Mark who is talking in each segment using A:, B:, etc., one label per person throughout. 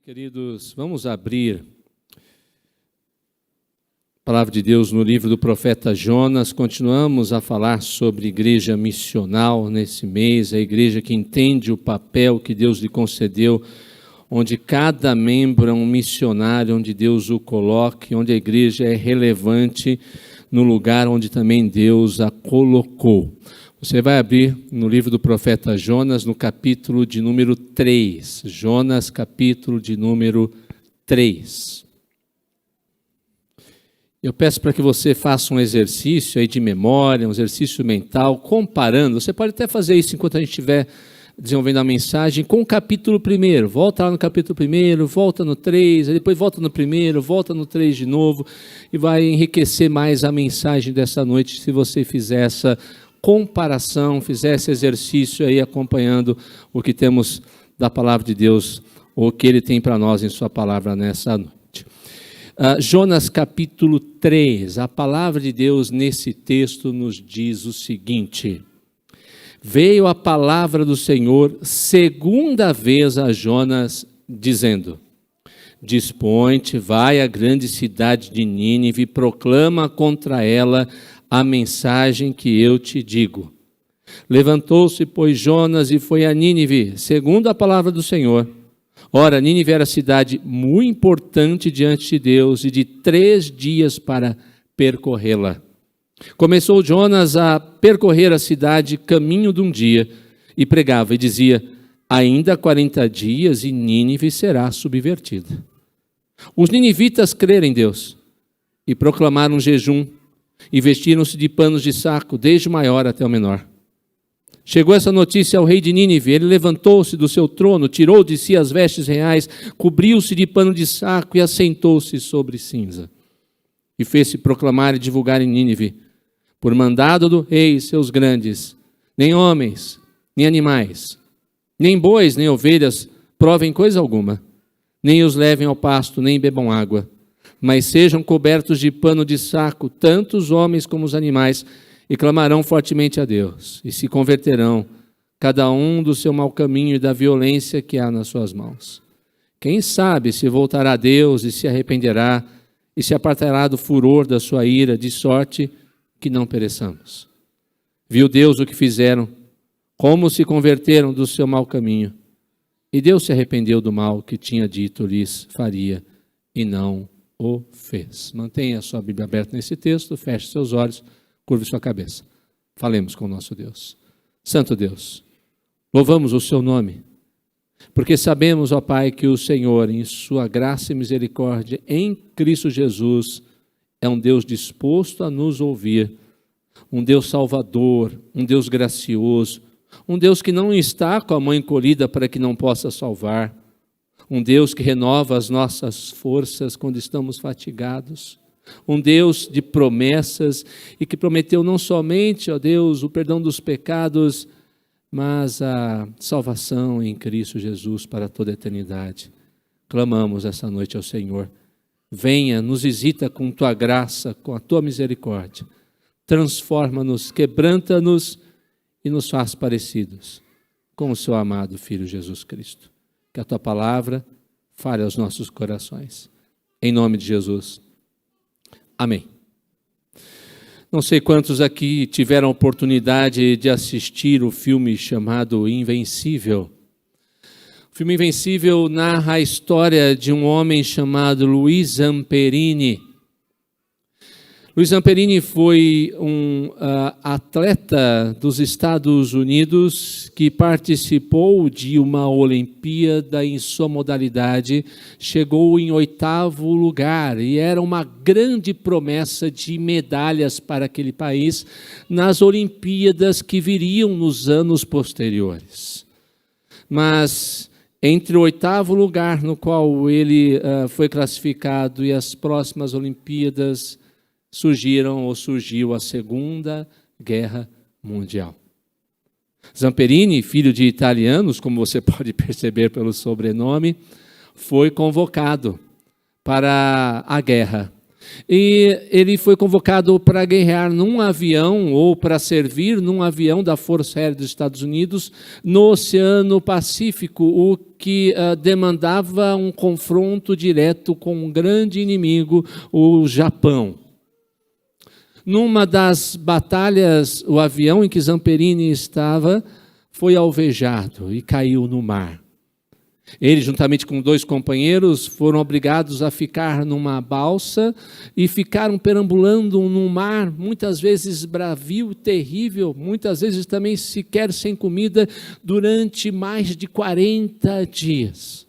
A: Queridos, vamos abrir a palavra de Deus no livro do profeta Jonas. Continuamos a falar sobre igreja missional nesse mês, a igreja que entende o papel que Deus lhe concedeu, onde cada membro é um missionário, onde Deus o coloque, onde a igreja é relevante no lugar onde também Deus a colocou. Você vai abrir no livro do profeta Jonas, no capítulo de número 3. Jonas, capítulo de número 3. Eu peço para que você faça um exercício aí de memória, um exercício mental, comparando. Você pode até fazer isso enquanto a gente estiver desenvolvendo a mensagem com o capítulo 1. Volta lá no capítulo 1, volta no 3, depois volta no 1, volta no 3 de novo, e vai enriquecer mais a mensagem dessa noite se você fizer essa comparação, fizer esse exercício aí acompanhando o que temos da palavra de Deus, ou o que Ele tem para nós em sua palavra nessa noite. Jonas capítulo 3, a palavra de Deus nesse texto nos diz o seguinte: veio a palavra do Senhor segunda vez a Jonas, dizendo: dispõe-te, vai à grande cidade de Nínive e proclama contra ela a mensagem que eu te digo. Levantou-se, pois, Jonas e foi a Nínive, segundo a palavra do Senhor. Ora, Nínive era cidade muito importante diante de Deus e de 3 dias para percorrê-la. Começou Jonas a percorrer a cidade caminho de um dia e pregava e dizia: ainda 40 dias e Nínive será subvertida. Os ninivitas creram em Deus e proclamaram jejum e vestiram-se de panos de saco, desde o maior até o menor. Chegou essa notícia ao rei de Nínive. Ele levantou-se do seu trono, tirou de si as vestes reais, cobriu-se de pano de saco e assentou-se sobre cinza. E fez-se proclamar e divulgar em Nínive, por mandado do rei, seus grandes: nem homens, nem animais, nem bois, nem ovelhas provem coisa alguma, nem os levem ao pasto, nem bebam água, mas sejam cobertos de pano de saco, tanto os homens como os animais, e clamarão fortemente a Deus, e se converterão, cada um do seu mau caminho e da violência que há nas suas mãos. Quem sabe se voltará a Deus e se arrependerá, e se apartará do furor da sua ira, de sorte que não pereçamos. Viu Deus o que fizeram, como se converteram do seu mau caminho, e Deus se arrependeu do mal que tinha dito lhes faria, e não o fez. Mantenha a sua Bíblia aberta nesse texto, feche seus olhos, curve sua cabeça. Falemos com o nosso Deus. Santo Deus, louvamos o seu nome, porque sabemos, ó Pai, que o Senhor, em sua graça e misericórdia, em Cristo Jesus, é um Deus disposto a nos ouvir, um Deus salvador, um Deus gracioso, um Deus que não está com a mão encolhida para que não possa salvar, um Deus que renova as nossas forças quando estamos fatigados, um Deus de promessas e que prometeu não somente, ó Deus, o perdão dos pecados, mas a salvação em Cristo Jesus para toda a eternidade. Clamamos essa noite ao Senhor: venha, nos visita com tua graça, com a tua misericórdia, transforma-nos, quebranta-nos e nos faz parecidos com o seu amado Filho Jesus Cristo. Que a tua palavra fale aos nossos corações. Em nome de Jesus. Amém. Não sei quantos aqui tiveram a oportunidade de assistir o filme chamado Invencível. O filme Invencível narra a história de um homem chamado Luiz Zamperini. Luiz Zamperini foi um atleta dos Estados Unidos que participou de uma Olimpíada em sua modalidade, chegou em 8º lugar e era uma grande promessa de medalhas para aquele país nas Olimpíadas que viriam nos anos posteriores. Mas entre o 8º lugar no qual ele foi classificado e as próximas Olimpíadas, surgiu a Segunda Guerra Mundial. Zamperini, filho de italianos, como você pode perceber pelo sobrenome, foi convocado para a guerra. E ele foi convocado para guerrear num avião ou para servir num avião da Força Aérea dos Estados Unidos no Oceano Pacífico, o que demandava um confronto direto com um grande inimigo, o Japão. Numa das batalhas, o avião em que Zamperini estava foi alvejado e caiu no mar. Ele, juntamente com 2 companheiros, foram obrigados a ficar numa balsa e ficaram perambulando num mar, muitas vezes bravio, terrível, muitas vezes também sequer sem comida, durante mais de 40 dias.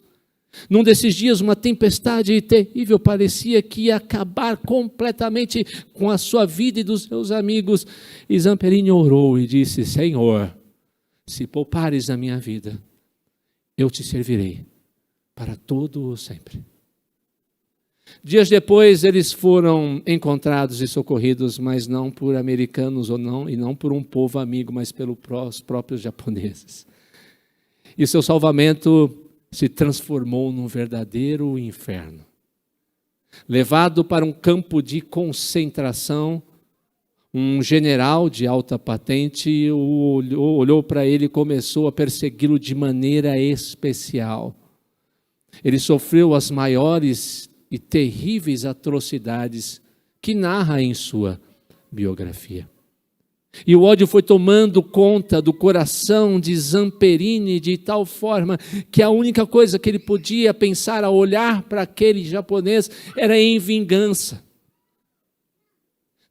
A: Num desses dias, uma tempestade terrível parecia que ia acabar completamente com a sua vida e dos seus amigos. E Zamperini orou e disse: Senhor, se poupares a minha vida, eu te servirei para todo o sempre. Dias depois, eles foram encontrados e socorridos, mas não por americanos e não por um povo amigo, mas pelos próprios japoneses. E seu salvamento se transformou num verdadeiro inferno. Levado para um campo de concentração, um general de alta patente olhou para ele e começou a persegui-lo de maneira especial. Ele sofreu as maiores e terríveis atrocidades que narra em sua biografia. E o ódio foi tomando conta do coração de Zamperini de tal forma que a única coisa que ele podia pensar ao olhar para aquele japonês era em vingança.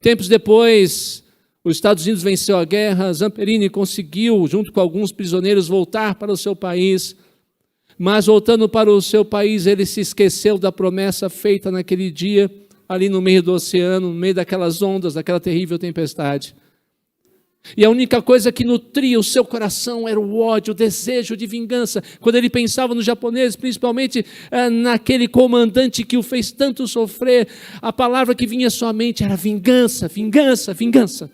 A: Tempos depois, os Estados Unidos venceu a guerra, Zamperini conseguiu, junto com alguns prisioneiros, voltar para o seu país, mas voltando para o seu país, ele se esqueceu da promessa feita naquele dia, ali no meio do oceano, no meio daquelas ondas, daquela terrível tempestade. E a única coisa que nutria o seu coração era o ódio, o desejo de vingança. Quando ele pensava nos japoneses, principalmente naquele comandante que o fez tanto sofrer, a palavra que vinha à sua mente era vingança, vingança, vingança.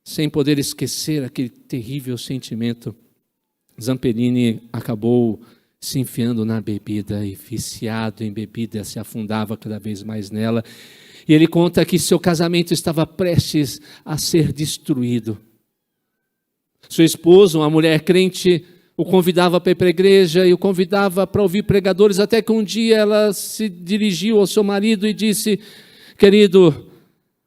A: Sem poder esquecer aquele terrível sentimento, Zamperini acabou se enfiando na bebida e viciado em bebida, se afundava cada vez mais nela. E ele conta que seu casamento estava prestes a ser destruído. Sua esposa, uma mulher crente, o convidava para ir para a igreja e o convidava para ouvir pregadores, até que um dia ela se dirigiu ao seu marido e disse: querido,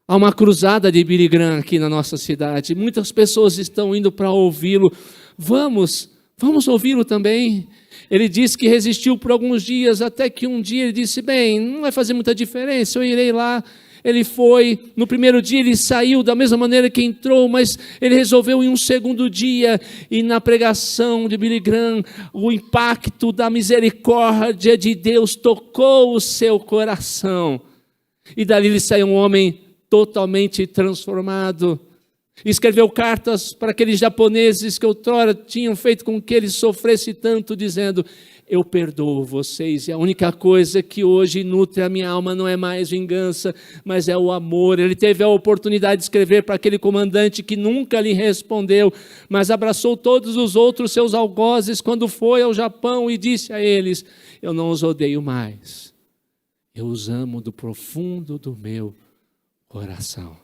A: há uma cruzada de Billy Graham aqui na nossa cidade, muitas pessoas estão indo para ouvi-lo, vamos ouvi-lo também. Ele disse que resistiu por alguns dias, até que um dia ele disse: bem, não vai fazer muita diferença, eu irei lá. Ele foi, no primeiro dia ele saiu da mesma maneira que entrou, mas ele resolveu em um segundo dia, e na pregação de Billy Graham, o impacto da misericórdia de Deus tocou o seu coração, e dali ele saiu um homem totalmente transformado. Escreveu cartas para aqueles japoneses que outrora tinham feito com que ele sofresse tanto, dizendo: eu perdoo vocês, e a única coisa que hoje nutre a minha alma não é mais vingança, mas é o amor. Ele teve a oportunidade de escrever para aquele comandante que nunca lhe respondeu, mas abraçou todos os outros seus algozes quando foi ao Japão e disse a eles: eu não os odeio mais, eu os amo do profundo do meu coração.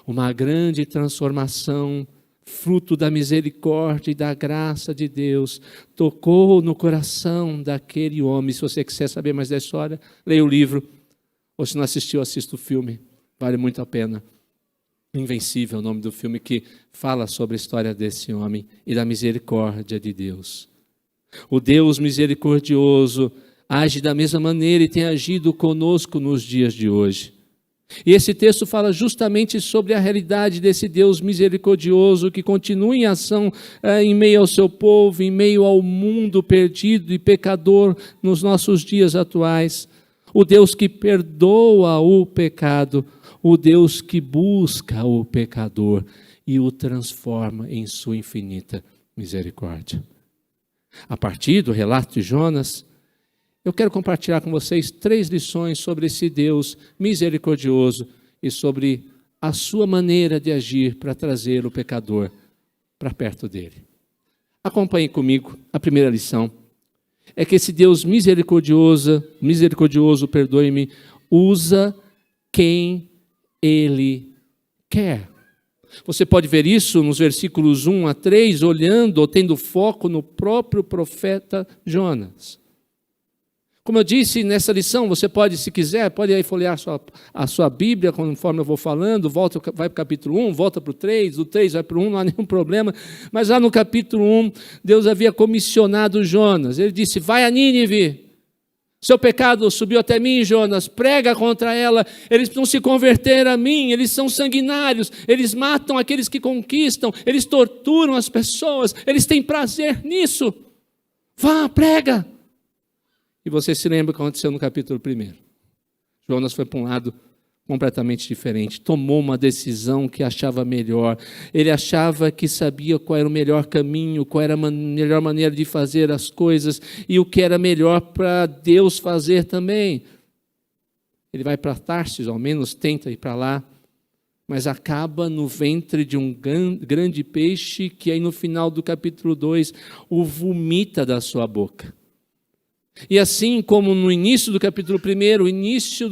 A: Uma grande transformação, fruto da misericórdia e da graça de Deus, tocou no coração daquele homem. Se você quiser saber mais da história, leia o livro, ou se não assistiu, assista o filme, vale muito a pena. Invencível é o nome do filme, que fala sobre a história desse homem e da misericórdia de Deus. O Deus misericordioso age da mesma maneira e tem agido conosco nos dias de hoje. E esse texto fala justamente sobre a realidade desse Deus misericordioso que continua em ação em meio ao seu povo, em meio ao mundo perdido e pecador nos nossos dias atuais. O Deus que perdoa o pecado, o Deus que busca o pecador e o transforma em sua infinita misericórdia. A partir do relato de Jonas, eu quero compartilhar com vocês 3 lições sobre esse Deus misericordioso e sobre a sua maneira de agir para trazer o pecador para perto dele. Acompanhe comigo a primeira lição. é que esse Deus misericordioso, perdoe-me, usa quem Ele quer. Você pode ver isso nos versículos 1 a 3, olhando ou tendo foco no próprio profeta Jonas. Como eu disse nessa lição, você pode, se quiser, pode aí folhear a sua Bíblia, conforme eu vou falando, vai para o capítulo 1, volta para o 3, do 3 vai para o 1, não há nenhum problema. Mas lá no capítulo 1, Deus havia comissionado Jonas. Ele disse, vai a Nínive, seu pecado subiu até mim, Jonas, prega contra ela, eles precisam se converter a mim, eles são sanguinários, eles matam aqueles que conquistam, eles torturam as pessoas, eles têm prazer nisso. Vá, prega. E você se lembra o que aconteceu no capítulo 1. Jonas foi para um lado completamente diferente, tomou uma decisão que achava melhor. Ele achava que sabia qual era o melhor caminho, qual era a melhor maneira de fazer as coisas e o que era melhor para Deus fazer também. Ele vai para Tarsis, ao menos tenta ir para lá, mas acaba no ventre de um grande peixe que aí no final do capítulo 2 o vomita da sua boca. E assim como no início do capítulo 1, o início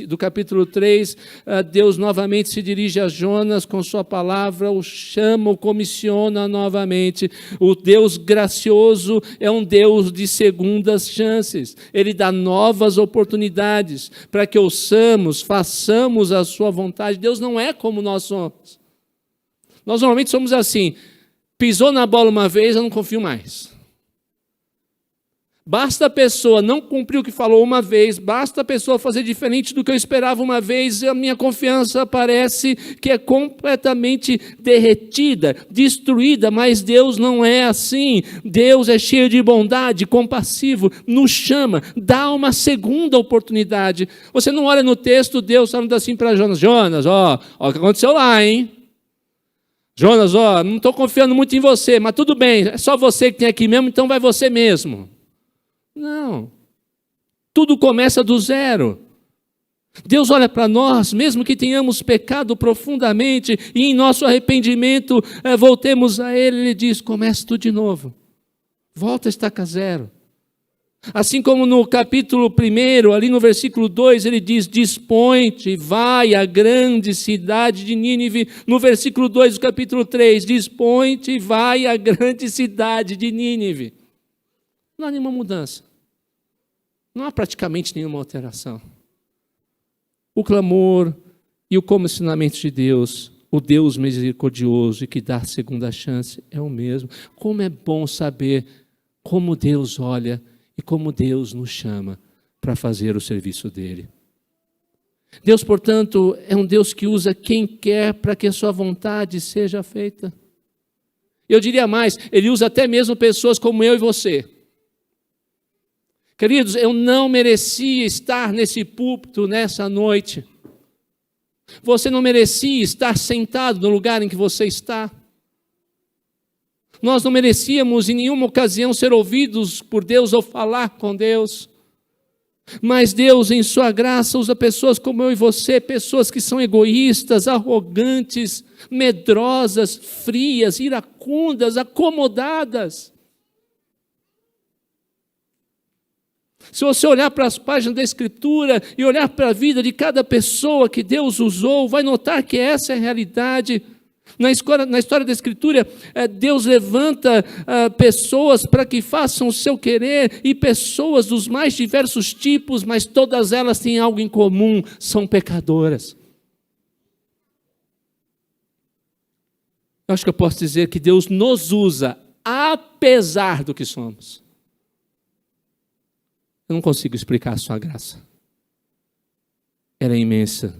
A: do capítulo 3, Deus novamente se dirige a Jonas com sua palavra, o chama, o comissiona novamente. O Deus gracioso é um Deus de segundas chances. Ele dá novas oportunidades para que ouçamos, façamos a sua vontade. Deus não é como nós somos. Nós normalmente somos assim, pisou na bola uma vez, eu não confio mais. Basta a pessoa não cumprir o que falou uma vez, basta a pessoa fazer diferente do que eu esperava uma vez, e a minha confiança parece que é completamente derretida, destruída, mas Deus não é assim. Deus é cheio de bondade, compassivo, nos chama, dá uma segunda oportunidade. Você não olha no texto, Deus falando assim para Jonas, Jonas, ó o que aconteceu lá, hein? Jonas, não estou confiando muito em você, mas tudo bem, é só você que tem aqui mesmo, então vai você mesmo. Não, tudo começa do zero. Deus olha para nós, mesmo que tenhamos pecado profundamente e em nosso arrependimento voltemos a Ele, Ele diz, começa tudo de novo, volta a estaca zero. Assim como no capítulo 1, ali no versículo 2, ele diz, dispõe-te, vai à grande cidade de Nínive. No versículo 2 do capítulo 3, dispõe-te, vai à grande cidade de Nínive. Não há nenhuma mudança. Não há praticamente nenhuma alteração. O clamor e o comissionamento de Deus, o Deus misericordioso e que dá segunda chance, é o mesmo. Como é bom saber como Deus olha e como Deus nos chama para fazer o serviço dele. Deus, portanto, é um Deus que usa quem quer para que a sua vontade seja feita. Eu diria mais, ele usa até mesmo pessoas como eu e você. Queridos, eu não merecia estar nesse púlpito nessa noite. Você não merecia estar sentado no lugar em que você está. Nós não merecíamos em nenhuma ocasião ser ouvidos por Deus ou falar com Deus. Mas Deus, em sua graça, usa pessoas como eu e você, pessoas que são egoístas, arrogantes, medrosas, frias, iracundas, acomodadas. Se você olhar para as páginas da Escritura e olhar para a vida de cada pessoa que Deus usou, vai notar que essa é a realidade. Na história da Escritura, Deus levanta pessoas para que façam o seu querer, e pessoas dos mais diversos tipos, mas todas elas têm algo em comum, são pecadoras. Eu acho que eu posso dizer que Deus nos usa, apesar do que somos. Eu não consigo explicar a sua graça. Ela é imensa,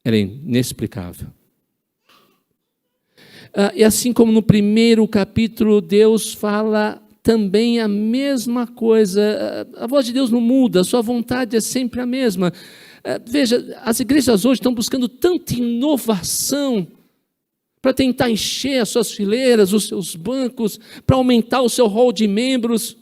A: ela é inexplicável. E assim como no primeiro capítulo, Deus fala também a mesma coisa. A voz de Deus não muda, a sua vontade é sempre a mesma. Veja, as igrejas hoje estão buscando tanta inovação para tentar encher as suas fileiras, os seus bancos, para aumentar o seu hall de membros.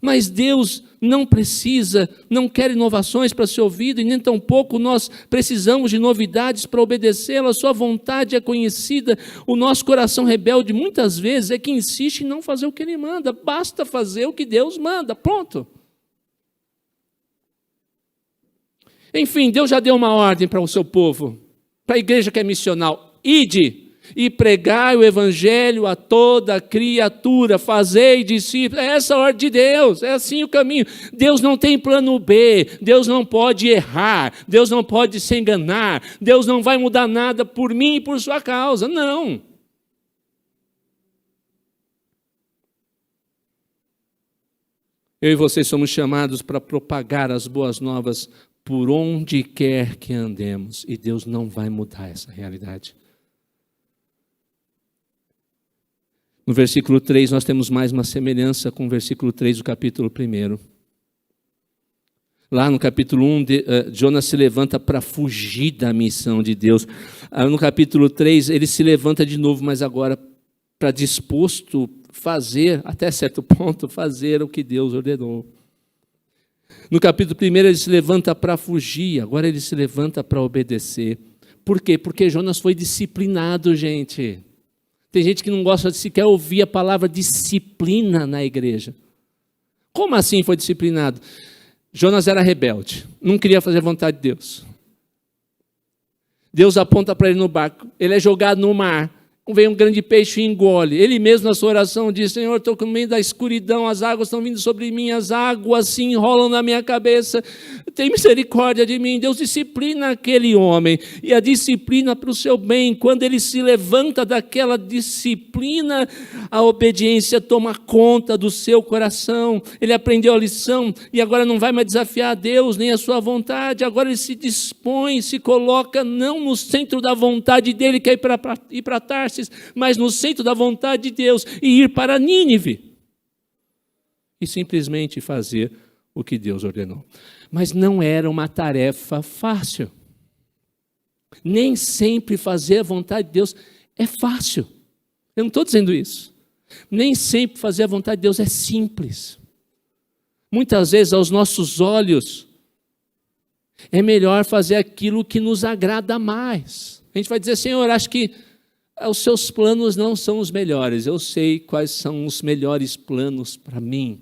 A: Mas Deus não precisa, não quer inovações para ser ouvido, e nem tampouco nós precisamos de novidades para obedecê-lo. A sua vontade é conhecida. O nosso coração rebelde, muitas vezes, é que insiste em não fazer o que ele manda. Basta fazer o que Deus manda, pronto. Enfim, Deus já deu uma ordem para o seu povo, para a igreja que é missional: ide e pregai o evangelho a toda criatura, fazei discípulos. É essa a ordem de Deus, é assim o caminho. Deus não tem plano B, Deus não pode errar, Deus não pode se enganar, Deus não vai mudar nada por mim e por sua causa, não. Eu e vocês somos chamados para propagar as boas novas por onde quer que andemos, e Deus não vai mudar essa realidade. No versículo 3, nós temos mais uma semelhança com o versículo 3 do capítulo 1. Lá no capítulo 1, Jonas se levanta para fugir da missão de Deus. No capítulo 3, ele se levanta de novo, mas agora para disposto fazer, até certo ponto, fazer o que Deus ordenou. No capítulo 1, ele se levanta para fugir, agora ele se levanta para obedecer. Por quê? Porque Jonas foi disciplinado, gente. Tem gente que não gosta de sequer ouvir a palavra disciplina na igreja. Como assim foi disciplinado? Jonas era rebelde, não queria fazer a vontade de Deus. Deus aponta para ele no barco, ele é jogado no mar. Vem um grande peixe e engole. Ele mesmo na sua oração diz: Senhor, estou no meio da escuridão, as águas estão vindo sobre mim, as águas se enrolam na minha cabeça, tem misericórdia de mim. Deus disciplina aquele homem, e a disciplina para o seu bem. Quando ele se levanta daquela disciplina, a obediência toma conta do seu coração. Ele aprendeu a lição, e agora não vai mais desafiar a Deus, nem a sua vontade. Agora ele se dispõe, se coloca não no centro da vontade dele, que é ir para Tarsis, mas no centro da vontade de Deus, e ir para Nínive e simplesmente fazer o que Deus ordenou. Mas não era uma tarefa fácil. Nem sempre fazer a vontade de Deus é fácil. Eu não estou dizendo isso. Nem sempre fazer a vontade de Deus é simples. Muitas vezes, aos nossos olhos, é melhor fazer aquilo que nos agrada mais. A gente vai dizer: Senhor, acho que os seus planos não são os melhores. Eu sei quais são os melhores planos para mim.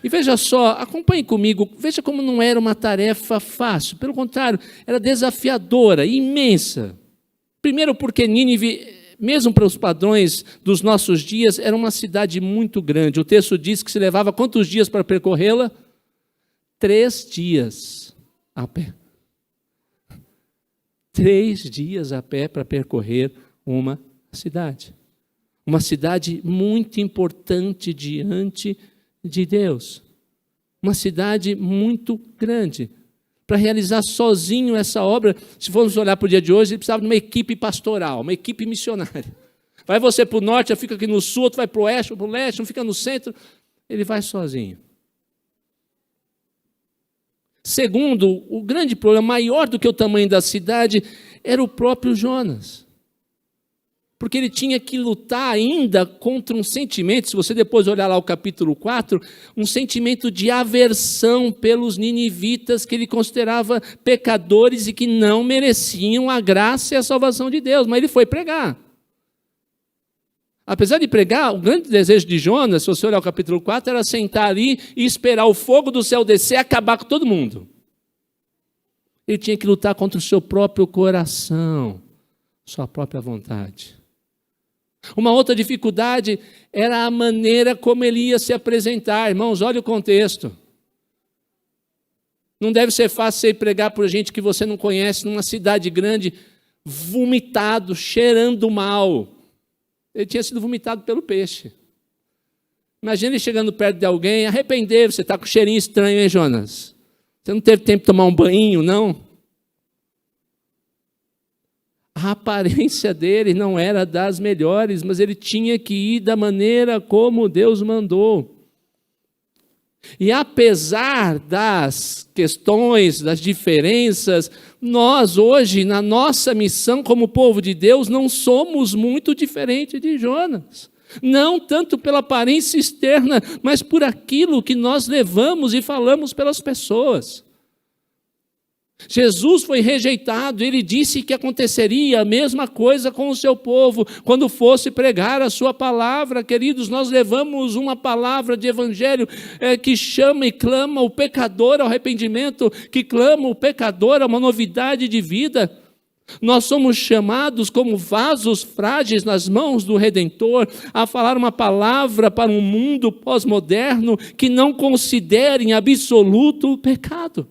A: E veja só, acompanhe comigo, veja como não era uma tarefa fácil. Pelo contrário, era desafiadora, imensa. Primeiro porque Nínive, mesmo para os padrões dos nossos dias, era uma cidade muito grande. O texto diz que se levava quantos dias para percorrê-la? 3 dias a pé. 3 dias a pé para percorrer uma cidade. Uma cidade muito importante diante de Deus. Uma cidade muito grande. Para realizar sozinho essa obra, se formos olhar para o dia de hoje, ele precisava de uma equipe pastoral, uma equipe missionária. Vai você para o norte, eu fico aqui no sul, outro vai para o oeste, ou para o leste, um fica no centro. Ele vai sozinho. Segundo, o grande problema, maior do que o tamanho da cidade, era o próprio Jonas. Porque ele tinha que lutar ainda contra um sentimento, se você depois olhar lá o capítulo 4, um sentimento de aversão pelos ninivitas, que ele considerava pecadores e que não mereciam a graça e a salvação de Deus. Mas ele foi pregar. Apesar de pregar, o grande desejo de Jonas, se você olhar o capítulo 4, era sentar ali e esperar o fogo do céu descer e acabar com todo mundo. Ele tinha que lutar contra o seu próprio coração, sua própria vontade. Uma outra dificuldade era a maneira como ele ia se apresentar. Irmãos, olha o contexto. Não deve ser fácil você ir pregar por gente que você não conhece, numa cidade grande, vomitado, cheirando mal. Ele tinha sido vomitado pelo peixe. Imagina ele chegando perto de alguém, arrepender, você está com cheirinho estranho, hein, Jonas? Você não teve tempo de tomar um banho, não? A aparência dele não era das melhores, mas ele tinha que ir da maneira como Deus mandou. E apesar das questões, das diferenças, nós hoje, na nossa missão como povo de Deus, não somos muito diferentes de Jonas. Não tanto pela aparência externa, mas por aquilo que nós levamos e falamos pelas pessoas. Jesus foi rejeitado, ele disse que aconteceria a mesma coisa com o seu povo, quando fosse pregar a sua palavra. Queridos, nós levamos uma palavra de evangelho que chama e clama o pecador ao arrependimento, que clama o pecador a uma novidade de vida. Nós somos chamados como vasos frágeis nas mãos do Redentor, a falar uma palavra para um mundo pós-moderno que não considere em absoluto o pecado.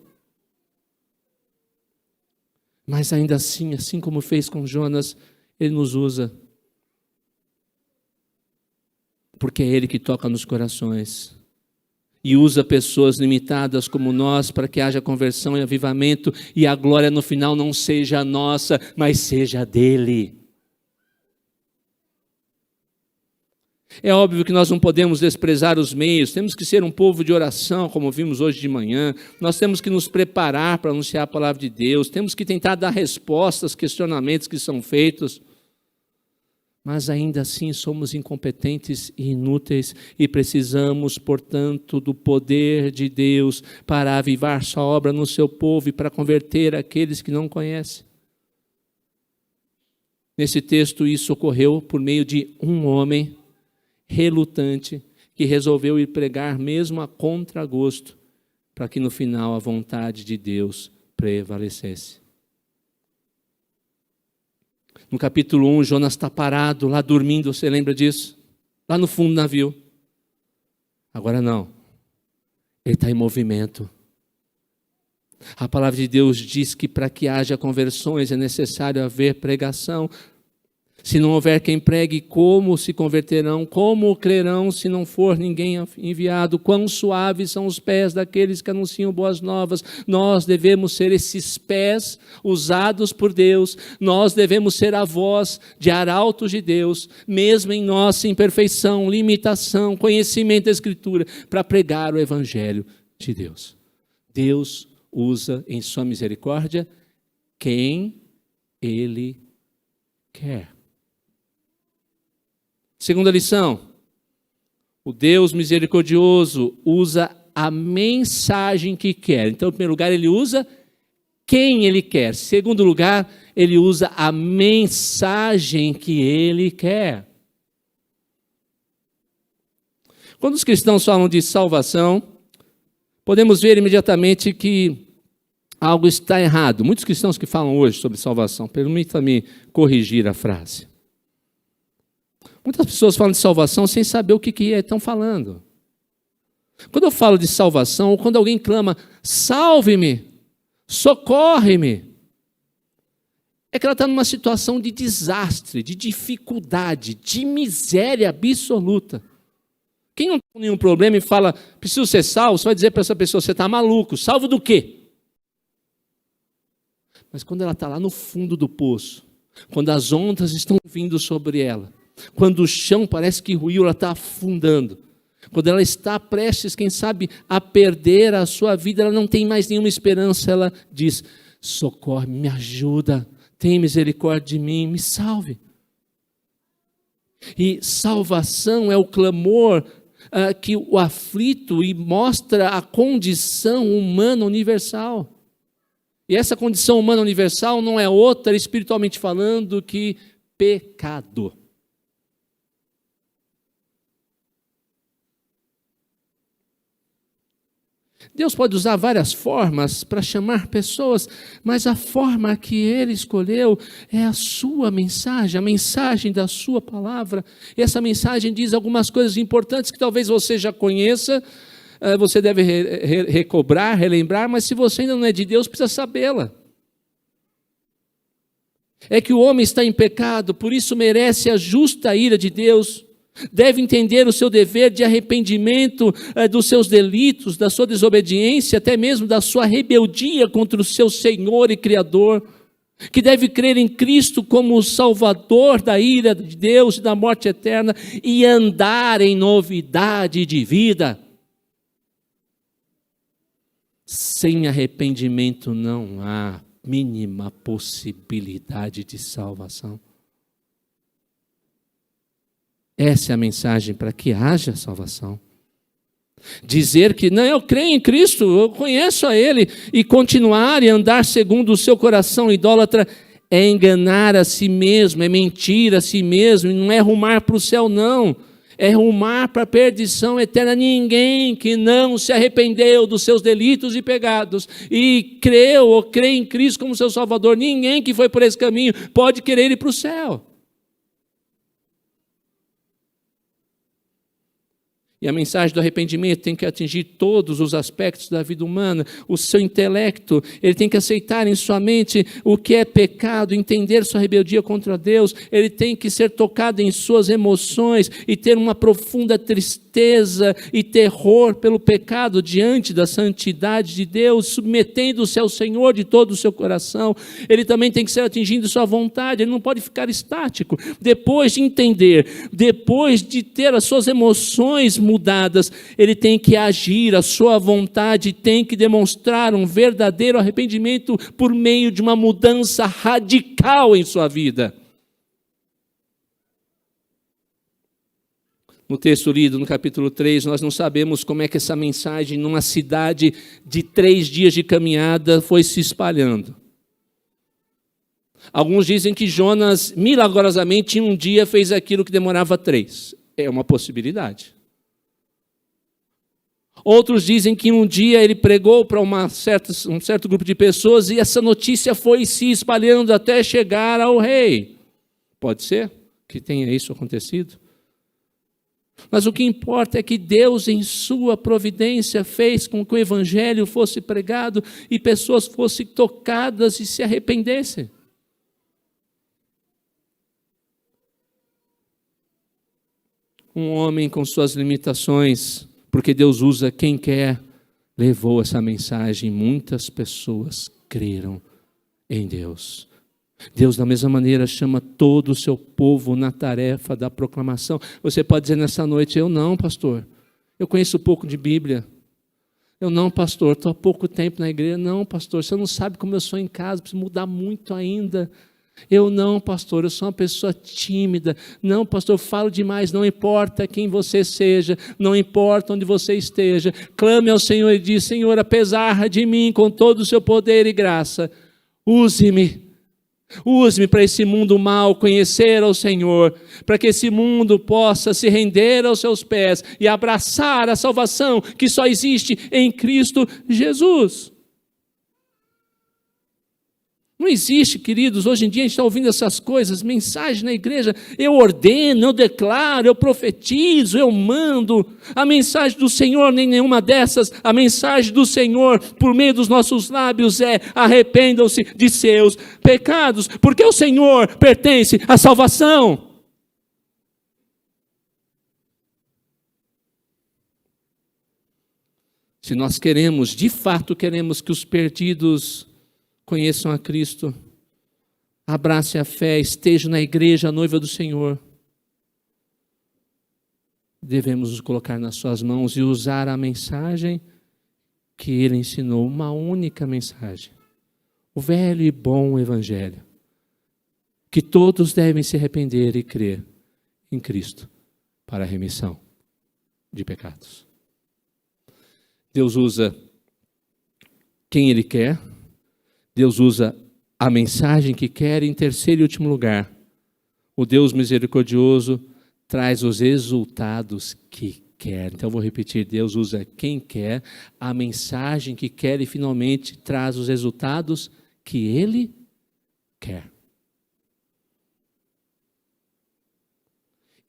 A: Mas ainda assim como fez com Jonas, ele nos usa. Porque é ele que toca nos corações. E usa pessoas limitadas como nós para que haja conversão e avivamento. E a glória no final não seja nossa, mas seja dele. É óbvio que nós não podemos desprezar os meios, temos que ser um povo de oração, como vimos hoje de manhã, nós temos que nos preparar para anunciar a palavra de Deus, temos que tentar dar respostas aos questionamentos que são feitos, mas ainda assim somos incompetentes e inúteis e precisamos, portanto, do poder de Deus para avivar sua obra no seu povo e para converter aqueles que não conhecem. Nesse texto isso ocorreu por meio de um homem relutante, que resolveu ir pregar mesmo a contragosto, para que no final a vontade de Deus prevalecesse. No capítulo 1, Jonas está parado, lá dormindo, você lembra disso? Lá no fundo do navio. Agora não, ele está em movimento. A palavra de Deus diz que para que haja conversões é necessário haver pregação. Se não houver quem pregue, como se converterão? Como crerão se não for ninguém enviado? Quão suaves são os pés daqueles que anunciam boas novas. Nós devemos ser esses pés usados por Deus. Nós devemos ser a voz de arautos de Deus, mesmo em nossa imperfeição, limitação, conhecimento da Escritura, para pregar o Evangelho de Deus. Deus usa em sua misericórdia quem Ele quer. Segunda lição, o Deus misericordioso usa a mensagem que quer. Então, em primeiro lugar, ele usa quem ele quer. Segundo lugar, ele usa a mensagem que ele quer. Quando os cristãos falam de salvação, podemos ver imediatamente que algo está errado. Muitos cristãos que falam hoje sobre salvação, permita-me corrigir a frase. Muitas pessoas falam de salvação sem saber o que estão falando. Quando eu falo de salvação, ou quando alguém clama, salve-me, socorre-me, é que ela está numa situação de desastre, de dificuldade, de miséria absoluta. Quem não tem nenhum problema e fala, preciso ser salvo, você vai dizer para essa pessoa, você está maluco, salvo do quê? Mas quando ela está lá no fundo do poço, quando as ondas estão vindo sobre ela, quando o chão parece que ruiu, ela está afundando. Quando ela está prestes, quem sabe, a perder a sua vida, ela não tem mais nenhuma esperança, ela diz, socorre-me, me ajuda, tem misericórdia de mim, me salve. E salvação é o clamor que o aflito e mostra a condição humana universal. E essa condição humana universal não é outra, espiritualmente falando, que pecado. Deus pode usar várias formas para chamar pessoas, mas a forma que Ele escolheu é a sua mensagem, a mensagem da sua palavra. E essa mensagem diz algumas coisas importantes que talvez você já conheça, você deve recobrar, relembrar, mas se você ainda não é de Deus, precisa sabê-la. É que o homem está em pecado, por isso merece a justa ira de Deus. Deve entender o seu dever de arrependimento dos seus delitos, da sua desobediência, até mesmo da sua rebeldia contra o seu Senhor e Criador, que deve crer em Cristo como o Salvador da ira de Deus e da morte eterna e andar em novidade de vida. Sem arrependimento não há mínima possibilidade de salvação. Essa é a mensagem para que haja salvação. Dizer que, não, eu creio em Cristo, eu conheço a Ele, e continuar e andar segundo o seu coração idólatra, é enganar a si mesmo, é mentir a si mesmo, e não é rumar para o céu, não. É rumar para a perdição eterna. Ninguém que não se arrependeu dos seus delitos e pecados e creu ou crê em Cristo como seu Salvador, ninguém que foi por esse caminho pode querer ir para o céu. E a mensagem do arrependimento tem que atingir todos os aspectos da vida humana. O seu intelecto, ele tem que aceitar em sua mente o que é pecado, entender sua rebeldia contra Deus. Ele tem que ser tocado em suas emoções e ter uma profunda tristeza e terror pelo pecado diante da santidade de Deus, submetendo-se ao Senhor de todo o seu coração. Ele também tem que ser atingindo sua vontade, ele não pode ficar estático. Depois de entender, depois de ter as suas emoções mudadas, ele tem que agir, a sua vontade tem que demonstrar um verdadeiro arrependimento por meio de uma mudança radical em sua vida. No texto lido, no capítulo 3, nós não sabemos como é que essa mensagem, numa cidade de 3 dias de caminhada, foi se espalhando. Alguns dizem que Jonas, milagrosamente, em um dia fez aquilo que demorava 3. É uma possibilidade. Outros dizem que um dia ele pregou para um certo grupo de pessoas e essa notícia foi se espalhando até chegar ao rei. Pode ser que tenha isso acontecido. Mas o que importa é que Deus, em sua providência, fez com que o evangelho fosse pregado e pessoas fossem tocadas e se arrependessem. Um homem com suas limitações, porque Deus usa quem quer, levou essa mensagem. Muitas pessoas creram em Deus. Deus, da mesma maneira, chama todo o seu povo na tarefa da proclamação. Você pode dizer nessa noite, eu não, pastor, eu conheço pouco de Bíblia. Eu não, pastor, estou há pouco tempo na igreja. Não, pastor, você não sabe como eu sou em casa, preciso mudar muito ainda. Eu não, pastor, eu sou uma pessoa tímida. Não, pastor, eu falo demais. Não importa quem você seja, não importa onde você esteja, clame ao Senhor e diz, Senhor, apesar de mim, com todo o seu poder e graça, use-me para esse mundo mau conhecer ao Senhor, para que esse mundo possa se render aos seus pés e abraçar a salvação que só existe em Cristo Jesus. Não existe, queridos, hoje em dia a gente está ouvindo essas coisas, mensagem na igreja, eu ordeno, eu declaro, eu profetizo, eu mando. A mensagem do Senhor, nem nenhuma dessas, a mensagem do Senhor, por meio dos nossos lábios é, arrependam-se de seus pecados, porque o Senhor pertence à salvação. Se nós queremos, de fato queremos que os perdidos conheçam a Cristo, abracem a fé, estejam na igreja, a noiva do Senhor, devemos nos colocar nas suas mãos e usar a mensagem que Ele ensinou, uma única mensagem, o velho e bom evangelho, que todos devem se arrepender e crer em Cristo para a remissão de pecados. Deus usa quem Ele quer, Deus usa a mensagem que quer. Em terceiro e último lugar, o Deus misericordioso traz os resultados que quer. Então eu vou repetir, Deus usa quem quer, a mensagem que quer e finalmente traz os resultados que Ele quer.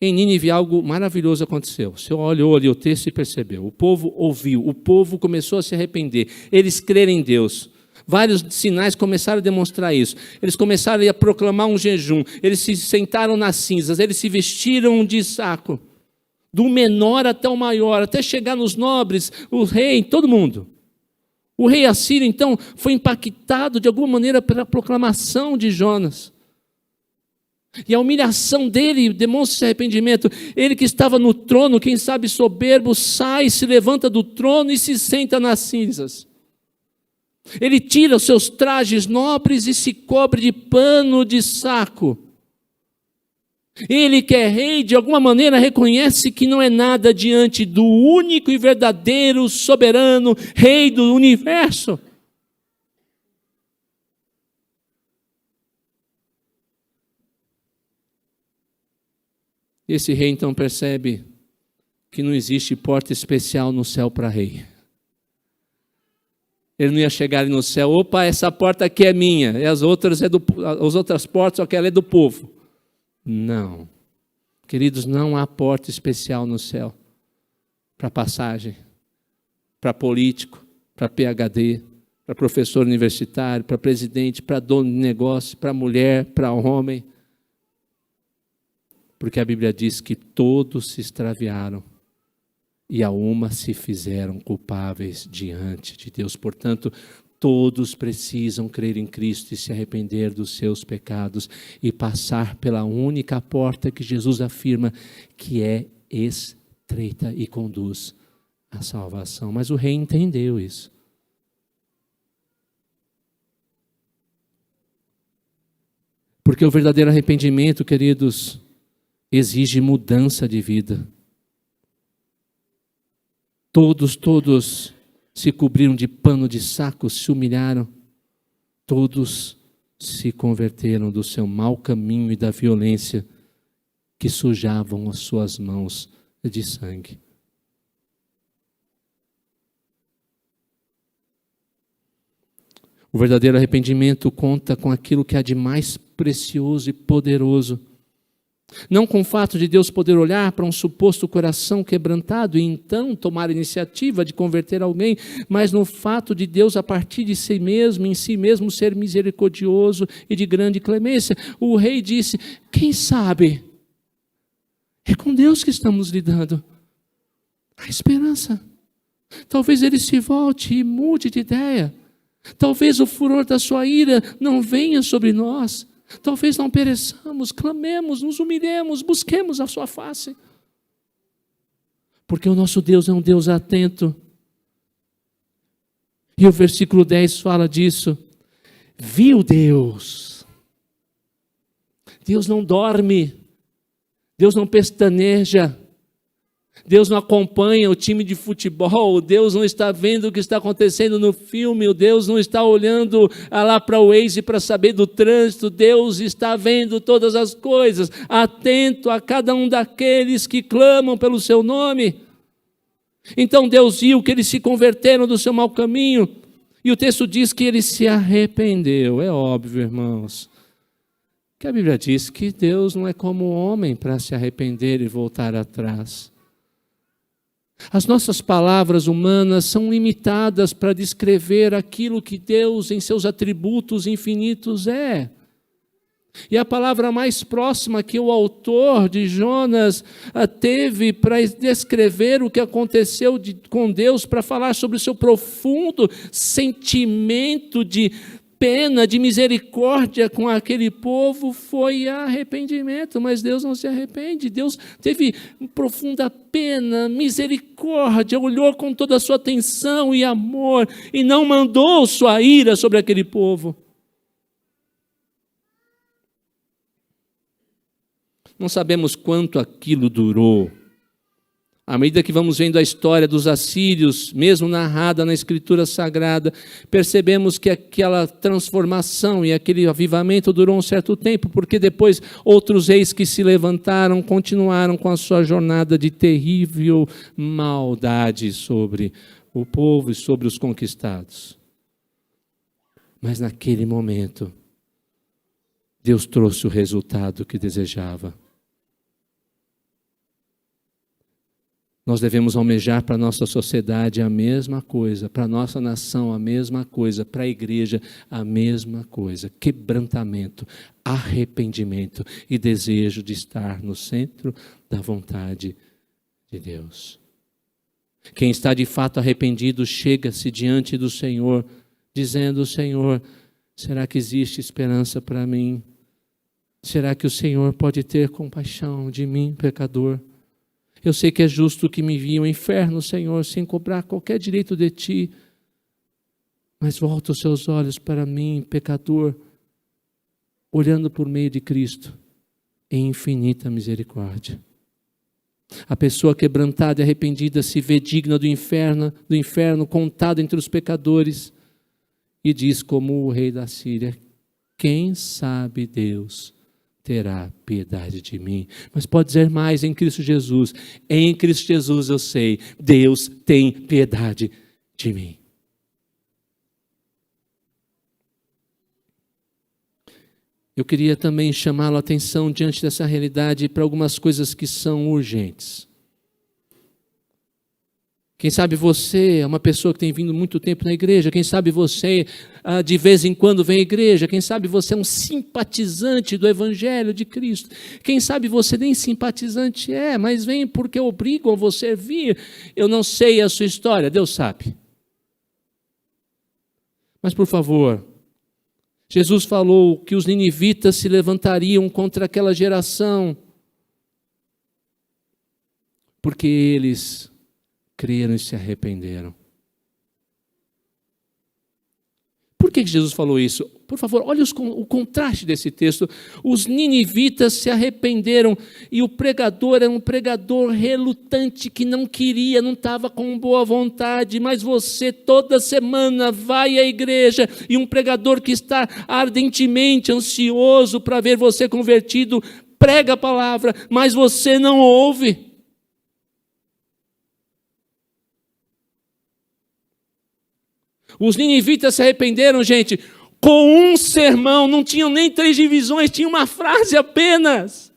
A: Em Nínive algo maravilhoso aconteceu. Você olhou ali o texto e percebeu. O povo ouviu, o povo começou a se arrepender. Eles creram em Deus. Vários sinais começaram a demonstrar isso. Eles começaram a proclamar um jejum. Eles se sentaram nas cinzas. Eles se vestiram de saco. Do menor até o maior. Até chegar nos nobres, o rei, todo mundo. O rei assírio, então, foi impactado de alguma maneira pela proclamação de Jonas. E a humilhação dele demonstra esse arrependimento. Ele que estava no trono, quem sabe soberbo, sai, se levanta do trono e se senta nas cinzas. Ele tira os seus trajes nobres e se cobre de pano de saco. Ele que é rei, de alguma maneira reconhece que não é nada diante do único e verdadeiro soberano rei do universo. Esse rei então percebe que não existe porta especial no céu para rei. Ele não ia chegar ali no céu, opa, essa porta aqui é minha, e as outras portas, aquela é do povo. Não. Queridos, não há porta especial no céu para passagem, para político, para PhD, para professor universitário, para presidente, para dono de negócio, para mulher, para homem. Porque a Bíblia diz que todos se extraviaram e a uma se fizeram culpáveis diante de Deus. Portanto, todos precisam crer em Cristo e se arrepender dos seus pecados e passar pela única porta que Jesus afirma que é estreita e conduz à salvação. Mas o rei entendeu isso. Porque o verdadeiro arrependimento, queridos, exige mudança de vida. Todos se cobriram de pano de saco, se humilharam. Todos se converteram do seu mau caminho e da violência que sujavam as suas mãos de sangue. O verdadeiro arrependimento conta com aquilo que há de mais precioso e poderoso. Não com o fato de Deus poder olhar para um suposto coração quebrantado e então tomar a iniciativa de converter alguém, mas no fato de Deus, a partir de si mesmo, em si mesmo, ser misericordioso e de grande clemência. O rei disse, quem sabe? É com Deus que estamos lidando. Há esperança. Talvez ele se volte e mude de ideia. Talvez o furor da sua ira não venha sobre nós. Talvez não pereçamos, clamemos, nos humilhemos, busquemos a sua face. Porque o nosso Deus é um Deus atento. E o versículo 10 fala disso. Viu Deus. Deus não dorme. Deus não pestaneja. Deus não acompanha o time de futebol, Deus não está vendo o que está acontecendo no filme, Deus não está olhando lá para o Waze para saber do trânsito, Deus está vendo todas as coisas, atento a cada um daqueles que clamam pelo seu nome. Então Deus viu que eles se converteram do seu mau caminho, e o texto diz que ele se arrependeu. É óbvio, irmãos, que a Bíblia diz que Deus não é como o homem para se arrepender e voltar atrás. As nossas palavras humanas são limitadas para descrever aquilo que Deus, em seus atributos infinitos, é. E a palavra mais próxima que o autor de Jonas teve para descrever o que aconteceu com Deus, para falar sobre o seu profundo sentimento de pena, de misericórdia com aquele povo, foi arrependimento. Mas Deus não se arrepende. Deus teve profunda pena, misericórdia, olhou com toda a sua atenção e amor e não mandou sua ira sobre aquele povo. Não sabemos quanto aquilo durou. À medida que vamos vendo a história dos assírios, mesmo narrada na Escritura Sagrada, percebemos que aquela transformação e aquele avivamento durou um certo tempo, porque depois outros reis que se levantaram continuaram com a sua jornada de terrível maldade sobre o povo e sobre os conquistados. Mas naquele momento, Deus trouxe o resultado que desejava. Nós devemos almejar para a nossa sociedade a mesma coisa, para a nossa nação a mesma coisa, para a igreja a mesma coisa. Quebrantamento, arrependimento e desejo de estar no centro da vontade de Deus. Quem está de fato arrependido chega-se diante do Senhor, dizendo: Senhor, será que existe esperança para mim? Será que o Senhor pode ter compaixão de mim, pecador? Eu sei que é justo que me envie ao inferno, Senhor, sem cobrar qualquer direito de Ti. Mas volta os seus olhos para mim, pecador, olhando por meio de Cristo. em infinita misericórdia. A pessoa quebrantada e arrependida se vê digna do inferno contado entre os pecadores, e diz como o rei da Síria: quem sabe Deus terá piedade de mim. Mas pode dizer mais: em Cristo Jesus. Em Cristo Jesus eu sei, Deus tem piedade de mim. Eu queria também chamá-lo a atenção diante dessa realidade para algumas coisas que são urgentes. Quem sabe você é uma pessoa que tem vindo muito tempo na igreja, quem sabe você de vez em quando vem à igreja, quem sabe você é um simpatizante do Evangelho de Cristo, quem sabe você nem simpatizante é, mas vem porque obrigam você a vir. Eu não sei a sua história, Deus sabe. Mas por favor, Jesus falou que os ninivitas se levantariam contra aquela geração, porque eles creram e se arrependeram. Por que Jesus falou isso? Por favor, olha o contraste desse texto. Os ninivitas se arrependeram e o pregador era um pregador relutante que não queria, não estava com boa vontade, mas você toda semana vai à igreja e um pregador que está ardentemente ansioso para ver você convertido, prega a palavra, mas você não ouve. Os ninivitas se arrependeram, gente, com um sermão, não tinham nem 3 divisões, tinha uma frase apenas.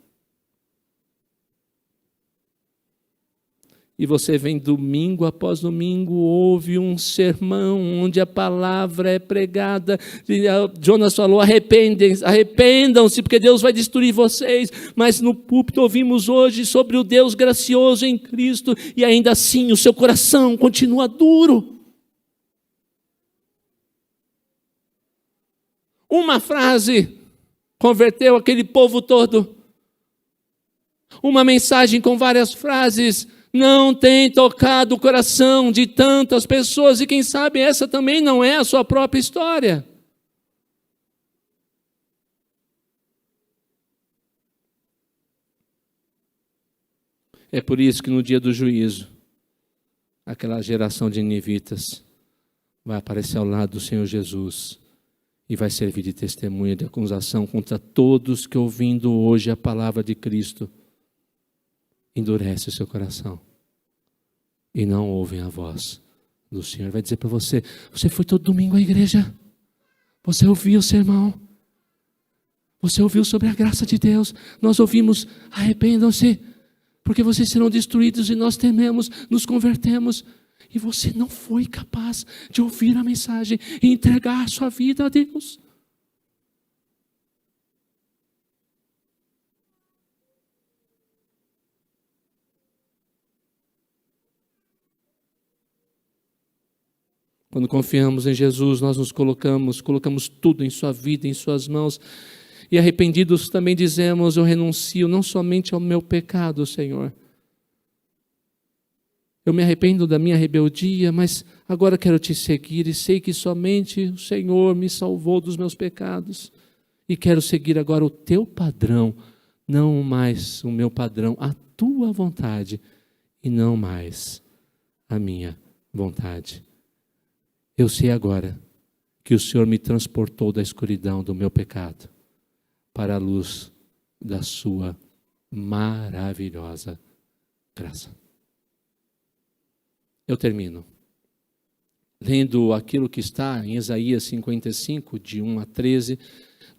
A: E você vem domingo após domingo, ouve um sermão onde a palavra é pregada. Jonas falou: arrependam-se, porque Deus vai destruir vocês. Mas no púlpito ouvimos hoje sobre o Deus gracioso em Cristo, e ainda assim o seu coração continua duro. Uma frase converteu aquele povo todo. Uma mensagem com várias frases não tem tocado o coração de tantas pessoas, e quem sabe essa também não é a sua própria história. É por isso que no dia do juízo, aquela geração de ninivitas vai aparecer ao lado do Senhor Jesus e vai servir de testemunha, de acusação contra todos que, ouvindo hoje a palavra de Cristo, endurece o seu coração e não ouvem a voz do Senhor. Vai dizer para você: você foi todo domingo à igreja, você ouviu o sermão, você ouviu sobre a graça de Deus, nós ouvimos: arrependam-se, porque vocês serão destruídos, e nós tememos, nos convertemos. E você não foi capaz de ouvir a mensagem e entregar a sua vida a Deus. Quando confiamos em Jesus, nós nos colocamos tudo em sua vida, em suas mãos. E arrependidos também dizemos: eu renuncio não somente ao meu pecado, Senhor. Eu me arrependo da minha rebeldia, mas agora quero te seguir e sei que somente o Senhor me salvou dos meus pecados. E quero seguir agora o teu padrão, não mais o meu padrão, a tua vontade e não mais a minha vontade. Eu sei agora que o Senhor me transportou da escuridão do meu pecado para a luz da sua maravilhosa graça. Eu termino lendo aquilo que está em Isaías 55, de 1 a 13,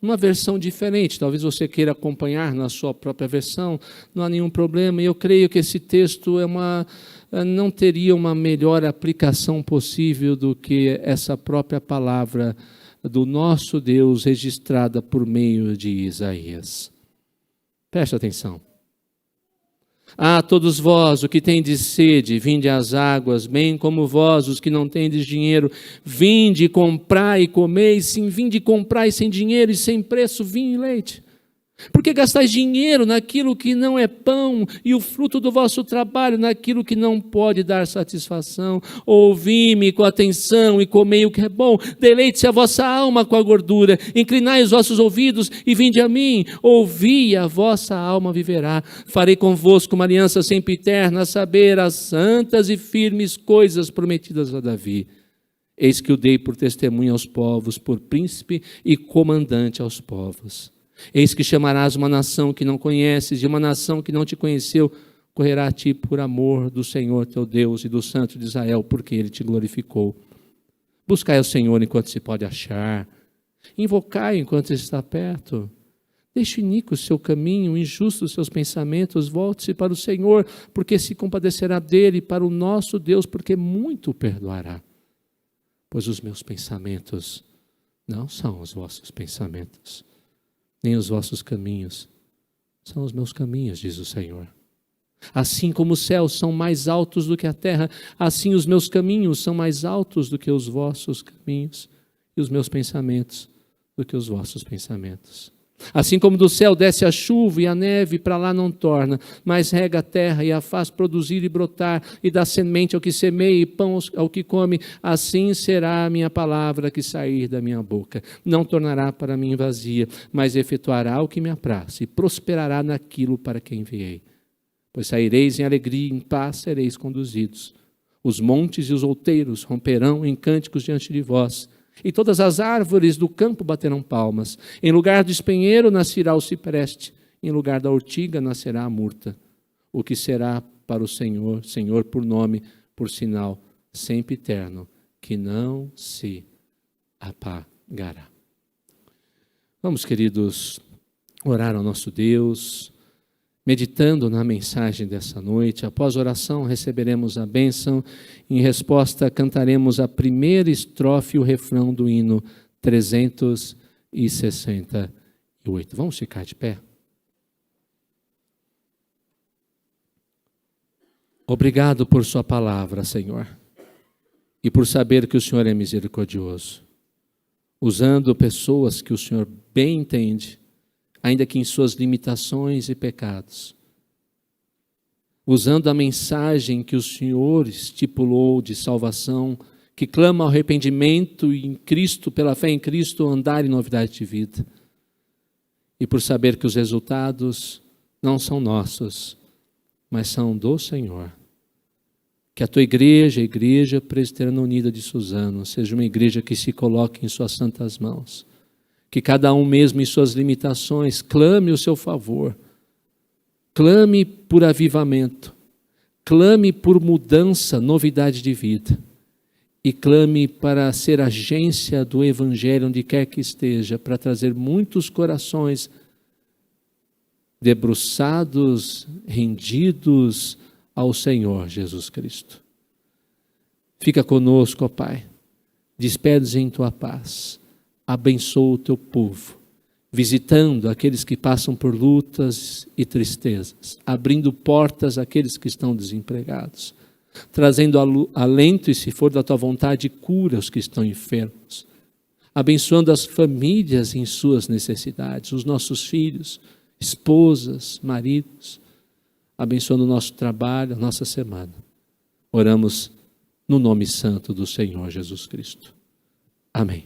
A: numa versão diferente. Talvez você queira acompanhar na sua própria versão, não há nenhum problema. E eu creio que esse texto não teria uma melhor aplicação possível do que essa própria palavra do nosso Deus registrada por meio de Isaías. Preste atenção. Ah, todos vós, o que tendes sede, vinde às águas, bem como vós, os que não tendes dinheiro, vinde, comprai e comei, sim, vinde, comprai sem dinheiro e sem preço vinho e leite. Por que gastais dinheiro naquilo que não é pão e o fruto do vosso trabalho naquilo que não pode dar satisfação? Ouvi-me com atenção e comei o que é bom. Deleite-se a vossa alma com a gordura. Inclinai os vossos ouvidos e vinde a mim. Ouvi e a vossa alma viverá. Farei convosco uma aliança sempre eterna, a saber, as santas e firmes coisas prometidas a Davi. Eis que o dei por testemunha aos povos, por príncipe e comandante aos povos. Eis que chamarás uma nação que não conheces, e uma nação que não te conheceu, correrá a ti por amor do Senhor teu Deus e do Santo de Israel, porque ele te glorificou. Buscai ao Senhor enquanto se pode achar, invocai enquanto está perto. Deixe iníquo o seu caminho, injusto os seus pensamentos, volte-se para o Senhor, porque se compadecerá dele, para o nosso Deus, porque muito perdoará. Pois os meus pensamentos não são os vossos pensamentos, nem os vossos caminhos são os meus caminhos, diz o Senhor. Assim como os céus são mais altos do que a terra, assim os meus caminhos são mais altos do que os vossos caminhos, e os meus pensamentos do que os vossos pensamentos. Assim como do céu desce a chuva e a neve para lá não torna, mas rega a terra e a faz produzir e brotar, e dá semente ao que semeia e pão ao que come, assim será a minha palavra que sair da minha boca. Não tornará para mim vazia, mas efetuará o que me apraz e prosperará naquilo para que enviei. Pois saireis em alegria e em paz sereis conduzidos. Os montes e os outeiros romperão em cânticos diante de vós, e todas as árvores do campo baterão palmas. Em lugar do espinheiro nascerá o cipreste, em lugar da ortiga nascerá a murta. O que será para o Senhor, Senhor por nome, por sinal, sempre eterno, que não se apagará. Vamos, queridos, orar ao nosso Deus, meditando na mensagem dessa noite. Após a oração, receberemos a bênção. Em resposta, cantaremos a primeira estrofe e o refrão do hino 368. Vamos ficar de pé? Obrigado por sua palavra, Senhor, e por saber que o Senhor é misericordioso, usando pessoas que o Senhor bem entende, ainda que em suas limitações e pecados, usando a mensagem que o Senhor estipulou de salvação, que clama ao arrependimento e em Cristo, pela fé em Cristo, andar em novidade de vida. E por saber que os resultados não são nossos, mas são do Senhor. Que a tua igreja, a Igreja Presbiteriana Unida de Suzano, seja uma igreja que se coloque em suas santas mãos. Que cada um mesmo em suas limitações clame o seu favor, clame por avivamento, clame por mudança, novidade de vida, e clame para ser agência do Evangelho onde quer que esteja, para trazer muitos corações debruçados, rendidos ao Senhor Jesus Cristo. Fica conosco, ó Pai, despede-nos em tua paz. Abençoa o teu povo, visitando aqueles que passam por lutas e tristezas, abrindo portas àqueles que estão desempregados, trazendo alento e, se for da tua vontade, cura os que estão enfermos, abençoando as famílias em suas necessidades, os nossos filhos, esposas, maridos, abençoando o nosso trabalho, a nossa semana. Oramos no nome santo do Senhor Jesus Cristo. Amém.